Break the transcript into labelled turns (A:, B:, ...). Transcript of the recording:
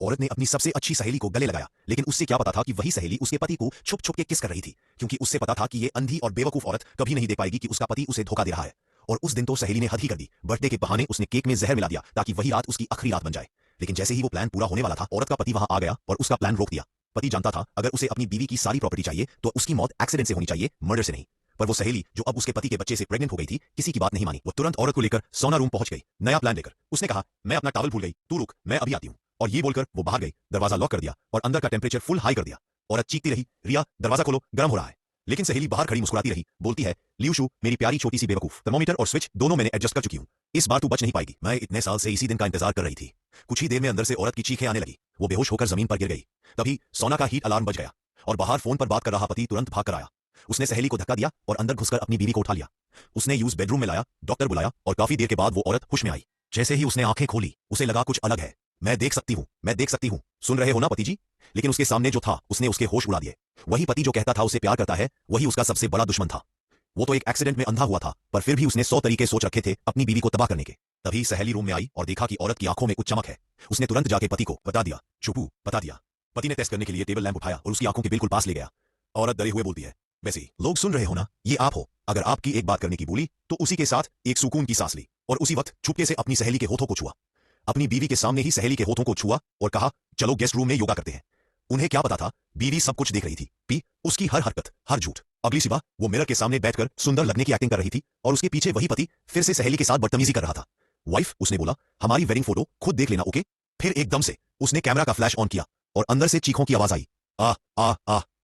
A: औरत ने अपनी सबसे अच्छी सहेली को गले लगाया, लेकिन उससे क्या पता था कि वही सहेली उसके पति को छुप छुप के किस कर रही थी, क्योंकि उससे पता था कि ये अंधी और बेवकूफ औरत कभी नहीं देख पाएगी कि उसका पति उसे धोखा दे रहा है। और उस दिन तो सहेली ने हद ही कर दी। बर्थडे के बहाने उसने केक में जहर मिला दिया ताकि वही रात उसकी आखिरी रात बन जाए। लेकिन जैसे ही वो प्लान पूरा होने वाला था, औरत का पति वहां आ गया और उसका प्लान रोक दिया। पति जानता था अगर उसे अपनी बीवी की सारी प्रॉपर्टी चाहिए तो उसकी मौत एक्सीडेंट से होनी चाहिए, मर्डर से नहीं। पर वो सहेली जो अब उसके पति के बच्चे से प्रेग्नेंट हो गई थी, किसी की बात नहीं मानी। वो तुरंत औरत को लेकर सोना रूम पहुंच गई, नया प्लान लेकर। उसने कहा, मैं अपना टॉवल भूल गई, तू रुक, मैं अभी आती हूँ। और ये बोलकर वो बाहर गई, दरवाजा लॉक कर दिया और अंदर का टेम्परेचर फुल हाई कर दिया। औरत चीखती रही, रिया दरवाजा खोलो, गर्म हो रहा है। लेकिन सहेली बाहर खड़ी मुस्कुराती रही, बोलती है, लियूशु मेरी प्यारी छोटी सी बेवकूफ, थर्मोमीटर और स्विच दोनों मैंने एडजस्ट कर चुकी हूँ। इस बार तू बच नहीं पाएगी। मैं इतने साल से इसी दिन का इंतजार कर रही थी। कुछ ही देर में अंदर से औरत की चीखें आने लगी। वो बेहोश होकर जमीन पर गिर गई। तभी सोना का हीट अलार्म बज गया और बाहर फोन पर बात कर रहा पति तुरंत भाग कर आया। उसने सहेली को धक्का दिया और अंदर घुसकर अपनी बीवी को उठा लिया। उसने यूज बेडरूम में लाया, डॉक्टर बुलाया और काफी देर के बाद वो औरत होश में आई। जैसे ही उसने आंखें खोली, उसे लगा कुछ अलग है। मैं देख सकती हूँ, मैं देख सकती हूँ, सुन रहे हो ना पति जी? लेकिन उसके सामने जो था उसने उसके होश उड़ा दिए। वही पति जो कहता था उसे प्यार करता है, वही उसका सबसे बड़ा दुश्मन था। वो तो एक एक्सीडेंट में अंधा हुआ था, पर फिर भी उसने 100 तरीके सोच रखे थे अपनी बीवी को तबाह करने के। तभी सहेली रूम में आई और देखा कि औरत की आंखों में कुछ चमक है। उसने तुरंत जाके पति को बता दिया, चुपू बता दिया। पति ने टेस्ट करने के लिए टेबल लैंप उठाया और उसकी आंखों के बिल्कुल पास ले गया। औरत डरे हुए बोलती है, वैसे लोग सुन रहे हो ना, ये आप हो। अगर आपकी एक बात करने की बोली तो उसी के साथ एक सुकून की सांस ली और उसी वक्त चुपके से अपनी सहेली के होठों को छुआ। अपनी बीवी के सामने ही सहेली के होठों को छुआ और कहा, चलो गेस्ट रूम में योगा करते हैं। उन्हें क्या पता था, बीवी सब कुछ देख रही थी, पी उसकी हर हरकत, हर झूठ। अगली सुबह वो मिरर के सामने बैठकर सुंदर लगने की एक्टिंग कर रही थी और उसके पीछे वही पति फिर से सहेली के साथ बदतमीजी कर रहा था। वाइफ, उसने बोला, हमारी वेडिंग फोटो खुद देख लेना, ओके? फिर एकदम से उसने कैमरा का फ्लैश ऑन किया और अंदर से चीखों की आवाज आई, आ आ आ।